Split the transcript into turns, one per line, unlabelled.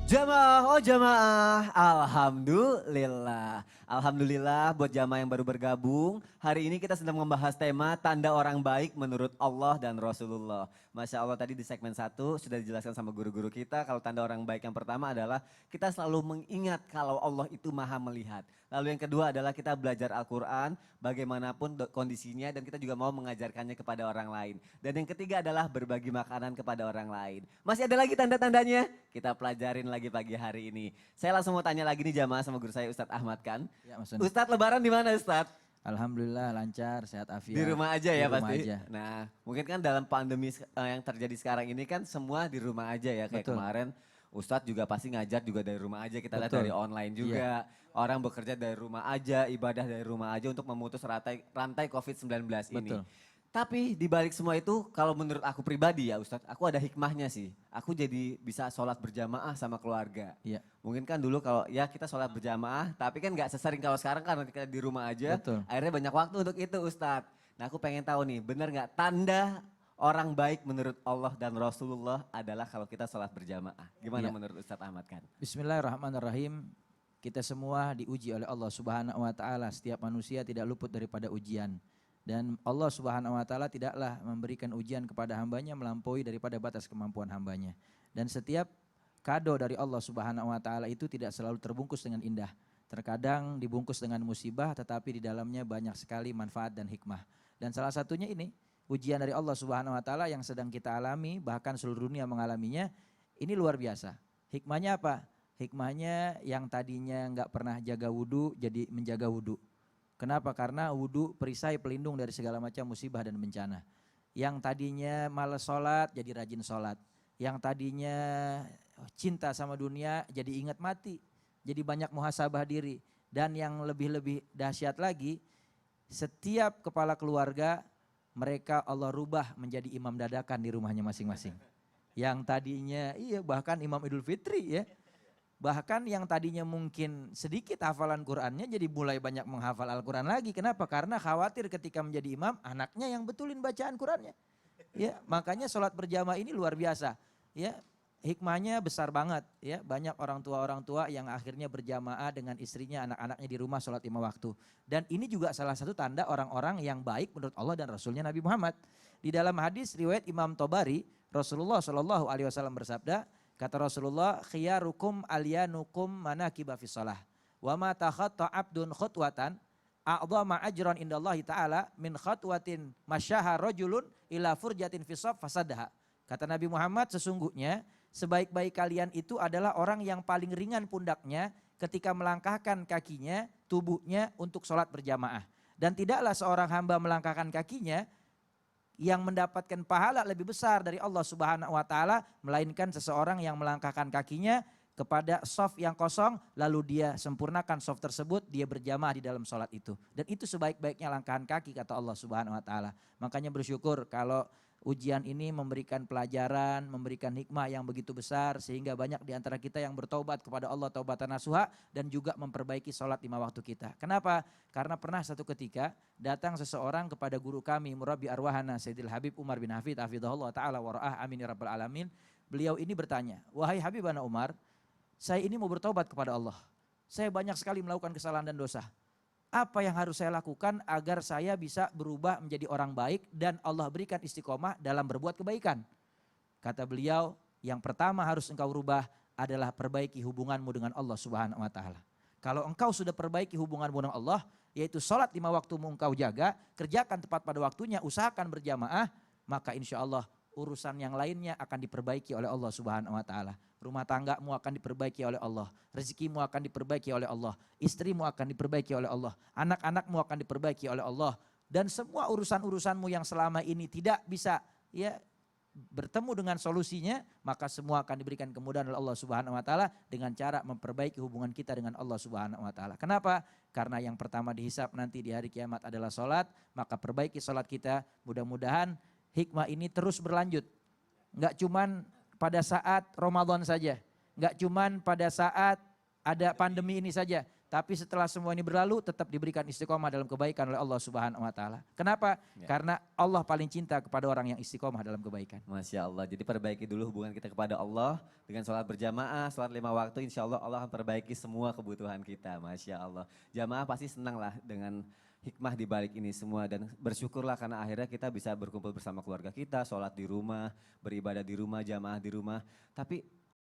Jamaah, oh jamaah, Alhamdulillah. Alhamdulillah buat jamaah yang baru bergabung. Hari ini kita sedang membahas tema tanda orang baik menurut Allah dan Rasulullah. Masya Allah tadi di segmen 1 sudah dijelaskan sama guru-guru kita kalau tanda orang baik yang pertama adalah kita selalu mengingat kalau Allah itu maha melihat. Lalu yang kedua adalah kita belajar Al-Quran bagaimanapun kondisinya dan kita juga mau mengajarkannya kepada orang lain. Dan yang ketiga adalah berbagi makanan kepada orang lain. Masih ada lagi tanda-tandanya? Kita pelajarin lagi pagi hari ini. Saya langsung mau tanya lagi nih jamaah sama guru saya Ustadz Ahmad kan.
Ya, Mas Doni.
Ustadz lebaran di mana Ustadz?
Alhamdulillah lancar, sehat afiat.
Di rumah aja ya
Di rumah
pasti.
aja.
Nah mungkin kan dalam pandemi yang terjadi sekarang ini kan semua di rumah aja ya. Kayak
Betul.
kemarin Ustadz juga pasti ngajar juga dari rumah aja. Kita lihat
Betul.
dari online juga. Orang bekerja dari rumah aja, ibadah dari rumah aja untuk memutus rantai COVID-19 ini.
Betul.
Tapi di balik semua itu kalau menurut aku pribadi ya Ustadz, aku ada hikmahnya sih. Aku jadi bisa sholat berjamaah sama keluarga.
Iya.
Mungkin kan dulu kalau ya kita sholat berjamaah, tapi kan gak sesering kalau sekarang karena kita di rumah aja.
Betul.
Akhirnya banyak waktu untuk itu Ustadz. Nah aku pengen tahu nih, bener gak tanda orang baik menurut Allah dan Rasulullah adalah kalau kita sholat berjamaah. Gimana
Iya.
menurut Ustadz Ahmad kan?
Bismillahirrahmanirrahim. Kita semua diuji oleh Allah Subhanahu wa taala. Setiap manusia tidak luput daripada ujian. Dan Allah Subhanahu wa taala tidaklah memberikan ujian kepada hambanya melampaui daripada batas kemampuan hambanya. Dan setiap kado dari Allah Subhanahu wa taala itu tidak selalu terbungkus dengan indah. Terkadang dibungkus dengan musibah tetapi di dalamnya banyak sekali manfaat dan hikmah. Dan salah satunya ini ujian dari Allah Subhanahu wa taala yang sedang kita alami, bahkan seluruh dunia mengalaminya. Ini luar biasa. Hikmahnya apa? Hikmahnya yang tadinya nggak pernah jaga wudhu jadi menjaga wudhu. Kenapa? Karena wudhu perisai pelindung dari segala macam musibah dan bencana. Yang tadinya malas sholat jadi rajin sholat. Yang tadinya cinta sama dunia jadi ingat mati. Jadi banyak muhasabah diri. Dan yang lebih-lebih dahsyat lagi, setiap kepala keluarga mereka Allah rubah menjadi imam dadakan di rumahnya masing-masing. Yang tadinya bahkan imam Idul Fitri ya. Bahkan yang tadinya mungkin sedikit hafalan Qur'annya jadi mulai banyak menghafal Al-Quran lagi. Kenapa? Karena khawatir ketika menjadi imam anaknya yang betulin bacaan Qur'annya. Ya, makanya sholat berjamaah ini luar biasa. Ya, hikmahnya besar banget. Ya, banyak orang tua yang akhirnya berjamaah dengan istrinya, anak-anaknya di rumah sholat 5 waktu. Dan ini juga salah satu tanda orang-orang yang baik menurut Allah dan Rasulnya Nabi Muhammad. Di dalam hadis riwayat Imam Tobari, Rasulullah SAW bersabda, kata Rasulullah, khiyarukum alyanukum manakiba fi shalah. Wa ma takhatta abdun khutwatan a'dhama ajran indallahi ta'ala min khatwatin masyaha rajulun ila furjatin fi shaf fasadaha. Kata Nabi Muhammad, sesungguhnya sebaik-baik kalian itu adalah orang yang paling ringan pundaknya ketika melangkahkan kakinya, tubuhnya untuk sholat berjamaah. Dan tidaklah seorang hamba melangkahkan kakinya yang mendapatkan pahala lebih besar dari Allah Subhanahu wa taala melainkan seseorang yang melangkahkan kakinya kepada shaf yang kosong lalu dia sempurnakan shaf tersebut, dia berjamaah di dalam sholat itu. Dan itu sebaik-baiknya langkahan kaki kata Allah Subhanahu wa taala. Makanya bersyukur kalau ujian ini memberikan pelajaran, memberikan hikmah yang begitu besar sehingga banyak di antara kita yang bertobat kepada Allah taubatan nasuha dan juga memperbaiki sholat 5 waktu kita. Kenapa? Karena pernah satu ketika datang seseorang kepada guru kami Murabbi Arwahana Sayyidil Habib Umar bin Hafid hafidhahullah ta'ala wa ra'ah amin ya rabbal alamin. Beliau ini bertanya, wahai Habibana Umar, saya ini mau bertobat kepada Allah. Saya banyak sekali melakukan kesalahan dan dosa. Apa yang harus saya lakukan agar saya bisa berubah menjadi orang baik dan Allah berikan istiqomah dalam berbuat kebaikan? Kata beliau, yang pertama harus engkau rubah adalah perbaiki hubunganmu dengan Allah Subhanahu wa taala. Kalau engkau sudah perbaiki hubunganmu dengan Allah, yaitu sholat 5 waktumu engkau jaga, kerjakan tepat pada waktunya, usahakan berjamaah, maka insya Allah urusan yang lainnya akan diperbaiki oleh Allah Subhanahu wa taala. Rumah tanggamu akan diperbaiki oleh Allah, rezekimu akan diperbaiki oleh Allah, istrimu akan diperbaiki oleh Allah, anak-anakmu akan diperbaiki oleh Allah, dan semua urusan-urusanmu yang selama ini tidak bisa ya bertemu dengan solusinya, maka semua akan diberikan kemudahan oleh Allah Subhanahu wa taala dengan cara memperbaiki hubungan kita dengan Allah Subhanahu wa taala. Kenapa? Karena yang pertama dihisap nanti di hari kiamat adalah sholat, maka perbaiki sholat kita, mudah-mudahan hikmah ini terus berlanjut. Enggak cuman pada saat Ramadan saja, enggak cuman pada saat ada pandemi ini saja, tapi setelah semua ini berlalu tetap diberikan istiqomah dalam kebaikan oleh Allah Subhanahu wa taala. Kenapa?
Ya.
Karena Allah paling cinta kepada orang yang istiqomah dalam kebaikan.
Masya Allah, jadi perbaiki dulu hubungan kita kepada Allah, Dengan sholat berjamaah, sholat 5 waktu, insya Allah Allah akan perbaiki semua kebutuhan kita, Masya Allah. Jamaah pasti senang lah dengan hikmah di balik ini semua dan bersyukurlah karena akhirnya kita bisa berkumpul bersama keluarga kita, sholat di rumah, beribadah di rumah, jamaah di rumah. Tapi